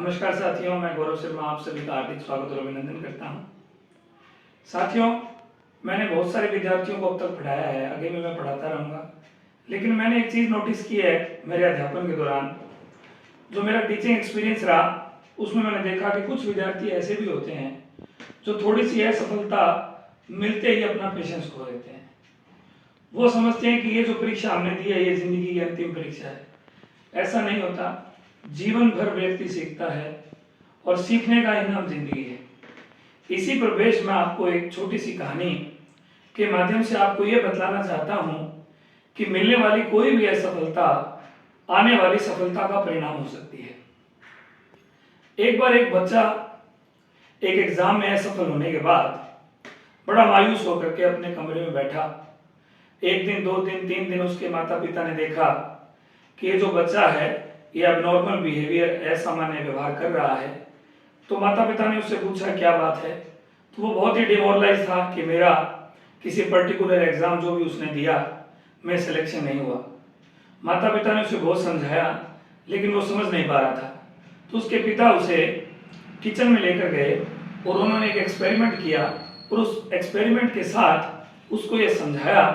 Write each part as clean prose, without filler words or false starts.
नमस्कार साथियों, मैं गौरव शर्मा आप सभी का हार्दिक स्वागत और अभिनंदन करता हूं। साथियों, मैंने बहुत सारे विद्यार्थियों को अब तक पढ़ाया है, आगे भी मैं पढ़ाता रहूंगा। लेकिन मैंने एक चीज़ नोटिस की है मेरे अध्यापन के दौरान, जो मेरा टीचिंग एक्सपीरियंस रहा, उसमें मैंने देखा कि कुछ विद्यार्थी ऐसे भी होते हैं जो थोड़ी सी असफलता मिलते ही अपना पेशेंस खो देते हैं। वो समझते हैं कि ये जो परीक्षा हमने दी है ये जिंदगी की अंतिम परीक्षा है। ऐसा नहीं होता। जीवन भर व्यक्ति सीखता है और सीखने का ही नाम जिंदगी है। इसी प्रवेश में आपको एक छोटी सी कहानी के माध्यम से आपको यह बतलाना चाहता हूं कि मिलने वाली कोई भी असफलता आने वाली सफलता का परिणाम हो सकती है। एक बार एक बच्चा एक एग्जाम में असफल होने के बाद बड़ा मायूस होकर के अपने कमरे में बैठा। एक दिन, 2 दिन, 3 दिन उसके माता पिता ने देखा कि ये जो बच्चा है ये अबनॉर्मल बिहेवियर, असामान्य व्यवहार कर रहा है। तो माता पिता ने उससे पूछा क्या बात है। तो वो बहुत ही डिमोरलाइज था कि मेरा किसी पर्टिकुलर एग्जाम जो भी उसने दिया में सिलेक्शन नहीं हुआ। माता पिता ने उसे बहुत समझाया लेकिन वो समझ नहीं पा रहा था। तो उसके पिता उसे किचन में लेकर गए और उन्होंने एक एक्सपेरिमेंट किया और उस एक्सपेरिमेंट के साथ उसको ये समझाया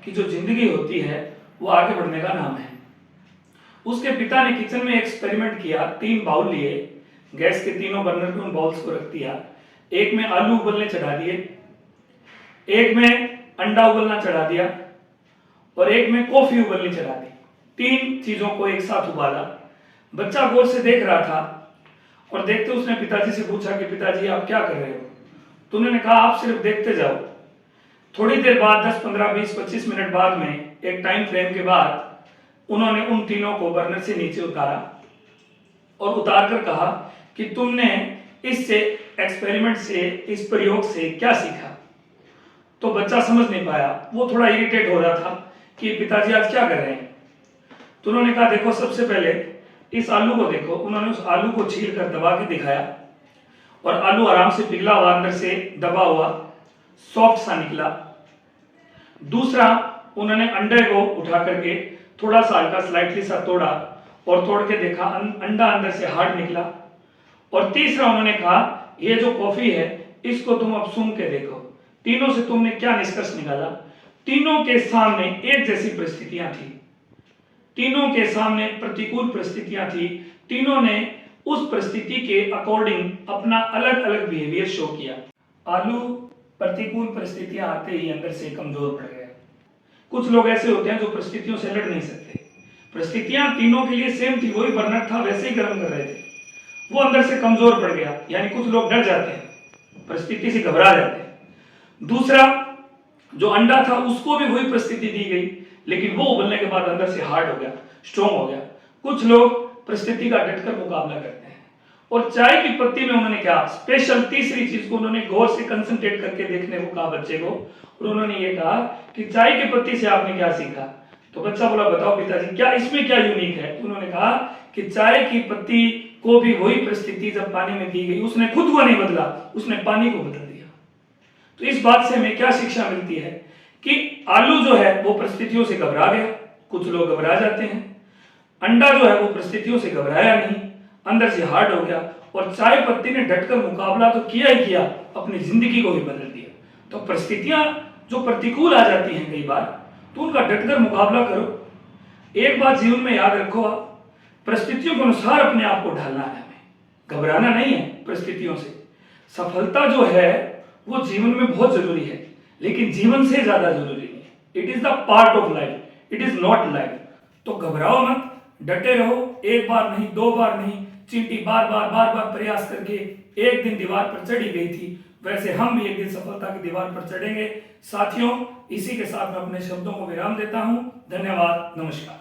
कि जो जिंदगी होती है वो आगे बढ़ने का नाम है। उसके पिता ने किचन में एक्सपेरिमेंट किया। 3 बाउल लिए, गैस के तीनों बर्नर पे उन बाउल्स को रख दिया। एक में आलू उबलने चढ़ा दिए, एक में अंडा उबलना चढ़ा दिया और एक में कॉफी उबलनी चढ़ा दी। 3 चीजों को एक साथ उबाला। बच्चा गौर से देख रहा था और देखते उसने पिताजी से पूछा कि पिताजी आप क्या कर रहे हो। तो उन्होंने कहा आप सिर्फ देखते जाओ। थोड़ी देर बाद 10, 15, 20, 25 मिनट बाद में एक टाइम फ्रेम के बाद उन्होंने उन तीनों को बर्नर से नीचे उतारा और उतार कर कहा कि तुमने इससे एक्सपेरिमेंट से, इस प्रयोग से क्या सीखा। तो बच्चा समझ नहीं पाया, वो थोड़ा इरिटेट हो रहा था कि पिताजी आज क्या कर रहे हैं। तो उन्होंने कहा देखो सबसे पहले इस आलू को देखो। उन्होंने उस आलू को छील कर दबा के दिखाया और आलू आराम से पिघला हुआ, अंदर से दबा हुआ सॉफ्ट सा निकला। दूसरा, उन्होंने अंडे को उठा करके थोड़ा सा हल्का स्लाइटली सा तोड़ा और तोड़ के देखा, अंडा अंदर से हार्ड निकला। और तीसरा उन्होंने कहा ये जो कॉफी है इसको तुम अब सूंघ के देखो। तीनों से तुमने क्या निष्कर्ष निकाला। तीनों के सामने एक जैसी परिस्थितियां थी, तीनों के सामने प्रतिकूल परिस्थितियां थी। तीनों ने उस परिस्थिति के अकॉर्डिंग अपना अलग अलग बिहेवियर शो किया। आलू प्रतिकूल परिस्थितियां आते ही अंदर से कमजोर पड़ गया। कुछ लोग ऐसे होते हैं जो परिस्थितियों से लड़ नहीं सकते। परिस्थितियां तीनों के लिए सेम थी, वही बर्नर था, वैसे ही गर्म कर रहे थे। वो अंदर से कमजोर पड़ गया, यानी कुछ लोग डर जाते हैं, परिस्थिति से घबरा जाते हैं। दूसरा, जो अंडा था उसको भी वही परिस्थिति दी गई लेकिन वो उबलने के बाद अंदर से हार्ड हो गया, स्ट्रॉन्ग हो गया। कुछ लोग परिस्थिति का डटकर मुकाबला करते हैं। और चाय की पत्ती में उन्होंने क्या स्पेशल तीसरी चीज को उन्होंने गौर से कंसंट्रेट करके देखने को कहा बच्चे को। और उन्होंने ये कहा कि चाय की पत्ती से आपने क्या सीखा। तो बच्चा बोला बताओ पिताजी क्या इसमें क्या यूनिक है। तो उन्होंने कहा कि चाय की पत्ती को भी वही परिस्थिति जब पानी में दी गई, उसने खुद को नहीं बदला, उसने पानी को बदल दिया। तो इस बात से हमें क्या शिक्षा मिलती है कि आलू जो है वो परिस्थितियों से घबरा गया, कुछ लोग घबरा जाते हैं। अंडा जो है वो परिस्थितियों से घबराया नहीं, अंदर से हार्ड हो गया। और चाय पत्ती ने डटकर मुकाबला तो किया ही किया, अपनी जिंदगी को भी बदल दिया। तो परिस्थितियां जो प्रतिकूल आ जाती हैं कई बार, तो उनका डटकर मुकाबला करो। एक बात जीवन में याद रखो, आप परिस्थितियों के अनुसार अपने आप को ढालना है, हमें घबराना नहीं है परिस्थितियों से। सफलता जो है वो जीवन में बहुत जरूरी है लेकिन जीवन से ज्यादा जरूरी नहीं है। It is the part of life, it is not life. तो घबराओ मत, डटे रहो। एक बार नहीं, 2 बार नहीं, चींटी बार बार प्रयास करके एक दिन दीवार पर चढ़ी गई थी, वैसे हम भी एक दिन सफलता की दीवार पर चढ़ेंगे। साथियों, इसी के साथ मैं अपने शब्दों को विराम देता हूं। धन्यवाद, नमस्कार।